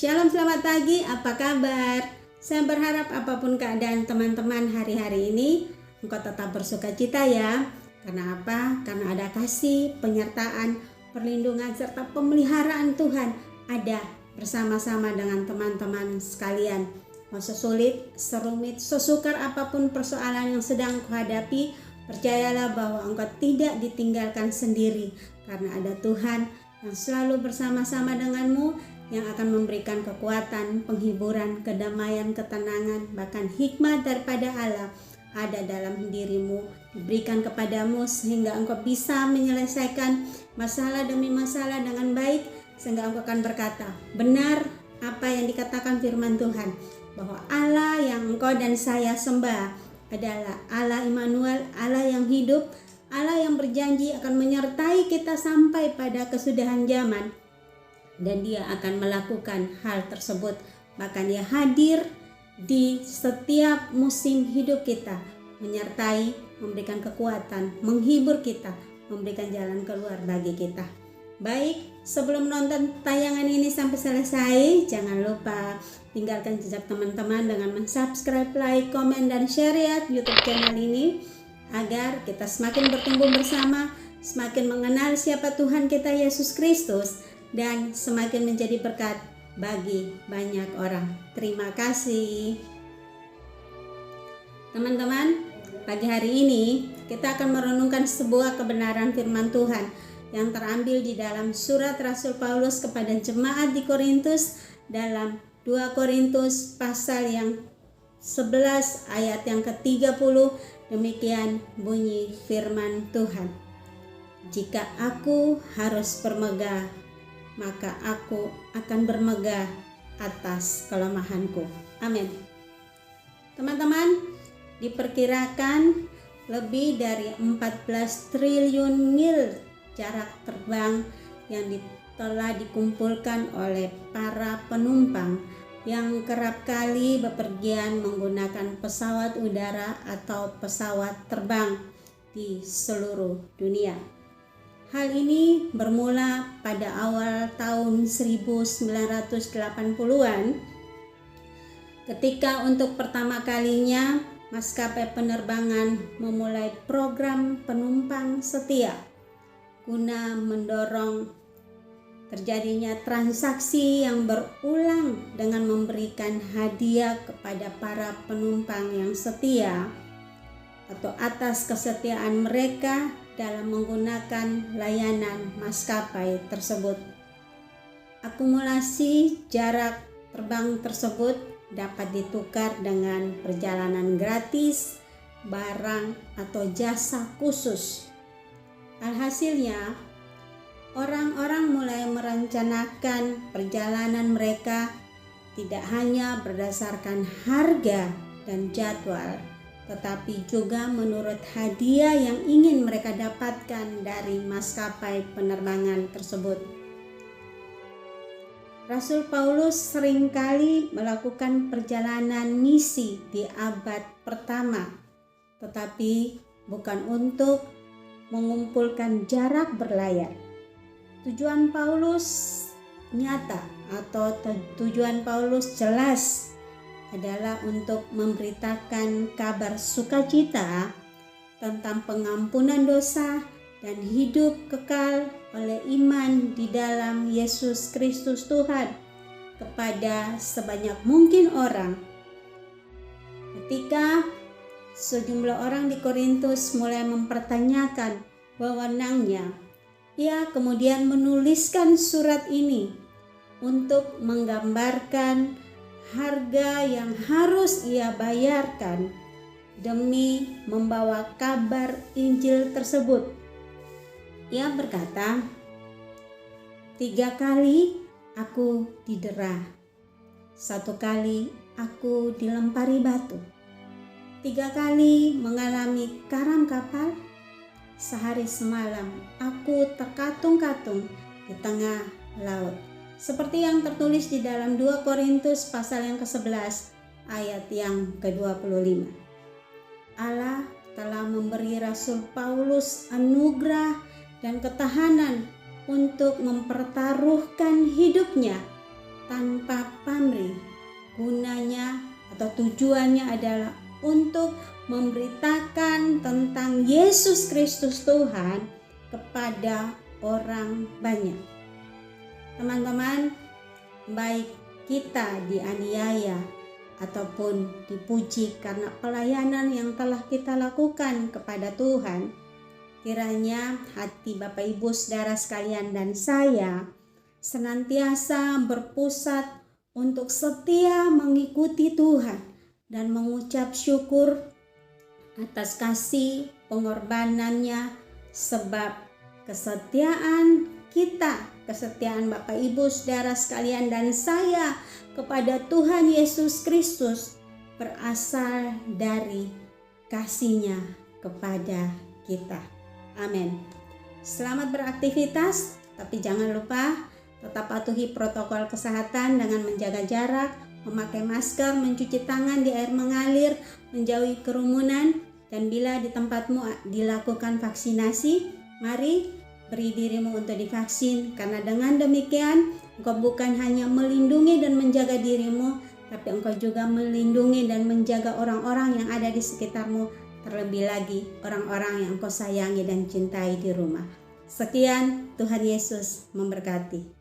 Shalom, selamat pagi, apa kabar? Saya berharap apapun keadaan teman-teman hari-hari ini, engkau tetap bersukacita ya. Karena apa? Karena ada kasih, penyertaan, perlindungan, serta pemeliharaan Tuhan ada bersama-sama dengan teman-teman sekalian. Mau sesulit, serumit, sesukar apapun persoalan yang sedang kau hadapi, percayalah bahwa engkau tidak ditinggalkan sendiri. Karena ada Tuhan yang selalu bersama-sama denganmu, yang akan memberikan kekuatan, penghiburan, kedamaian, ketenangan, bahkan hikmat daripada Allah ada dalam dirimu, diberikan kepadamu sehingga engkau bisa menyelesaikan masalah demi masalah dengan baik, sehingga engkau akan berkata, benar apa yang dikatakan firman Tuhan, bahwa Allah yang engkau dan saya sembah adalah Allah Immanuel, Allah yang hidup, Allah yang berjanji akan menyertai kita sampai pada kesudahan zaman. Dan dia akan melakukan hal tersebut. Bahkan dia hadir di setiap musim hidup kita, menyertai, memberikan kekuatan, menghibur kita, memberikan jalan keluar bagi kita. Baik, sebelum nonton tayangan ini sampai selesai, jangan lupa tinggalkan jejak teman-teman dengan mensubscribe, like, komen, dan share ya YouTube channel ini, agar kita semakin bertumbuh bersama, semakin mengenal siapa Tuhan kita Yesus Kristus, dan semakin menjadi berkat bagi banyak orang. Terima kasih. Teman-teman, pagi hari ini kita akan merenungkan sebuah kebenaran firman Tuhan yang terambil di dalam surat Rasul Paulus kepada jemaat di Korintus dalam 2 Korintus pasal yang 11 ayat yang ke-30. Demikian bunyi firman Tuhan. Jika aku harus bermegah, maka aku akan bermegah atas kelemahanku. Amin. Teman-teman, diperkirakan lebih dari 14 triliun mil jarak terbang yang telah dikumpulkan oleh para penumpang yang kerap kali bepergian menggunakan pesawat udara atau pesawat terbang di seluruh dunia. Hal ini bermula pada awal tahun 1980-an ketika untuk pertama kalinya maskapai penerbangan memulai program penumpang setia guna mendorong terjadinya transaksi yang berulang dengan memberikan hadiah kepada para penumpang yang setia atau atas kesetiaan mereka dalam menggunakan layanan maskapai tersebut. Akumulasi jarak terbang tersebut dapat ditukar dengan perjalanan gratis, barang, atau jasa khusus. Alhasilnya, orang-orang mulai merencanakan perjalanan mereka tidak hanya berdasarkan harga dan jadwal, tetapi juga menurut hadiah yang ingin mereka dapatkan dari maskapai penerbangan tersebut. Rasul Paulus seringkali melakukan perjalanan misi di abad pertama, tetapi bukan untuk mengumpulkan jarak berlayar. Tujuan Paulus nyata atau tujuan Paulus jelas adalah untuk memberitakan kabar sukacita tentang pengampunan dosa dan hidup kekal oleh iman di dalam Yesus Kristus Tuhan kepada sebanyak mungkin orang. Ketika sejumlah orang di Korintus mulai mempertanyakan wewenangnya, ia kemudian menuliskan surat ini untuk menggambarkan harga yang harus ia bayarkan demi membawa kabar Injil tersebut. Ia berkata, 3 kali aku didera, 1 kali aku dilempari batu, 3 kali mengalami karam kapal, sehari semalam aku terkatung-katung di tengah laut. Seperti yang tertulis di dalam 2 Korintus pasal yang ke-11 ayat yang ke-25. Allah telah memberi Rasul Paulus anugerah dan ketahanan untuk mempertaruhkan hidupnya tanpa pamrih. Gunanya atau tujuannya adalah untuk memberitakan tentang Yesus Kristus Tuhan kepada orang banyak. Teman-teman, baik kita dianiaya ataupun dipuji karena pelayanan yang telah kita lakukan kepada Tuhan, kiranya hati Bapak Ibu Saudara sekalian dan saya senantiasa berpusat untuk setia mengikuti Tuhan dan mengucap syukur atas kasih pengorbanannya, sebab kesetiaan kita, kesetiaan Bapak Ibu Saudara sekalian dan saya kepada Tuhan Yesus Kristus berasal dari kasih-Nya kepada kita. Amin. Selamat beraktivitas, tapi jangan lupa tetap patuhi protokol kesehatan dengan menjaga jarak, memakai masker, mencuci tangan di air mengalir, menjauhi kerumunan, dan bila di tempatmu dilakukan vaksinasi, mari beri dirimu untuk divaksin, karena dengan demikian engkau bukan hanya melindungi dan menjaga dirimu, tapi engkau juga melindungi dan menjaga orang-orang yang ada di sekitarmu, terlebih lagi orang-orang yang engkau sayangi dan cintai di rumah. Sekian, Tuhan Yesus memberkati.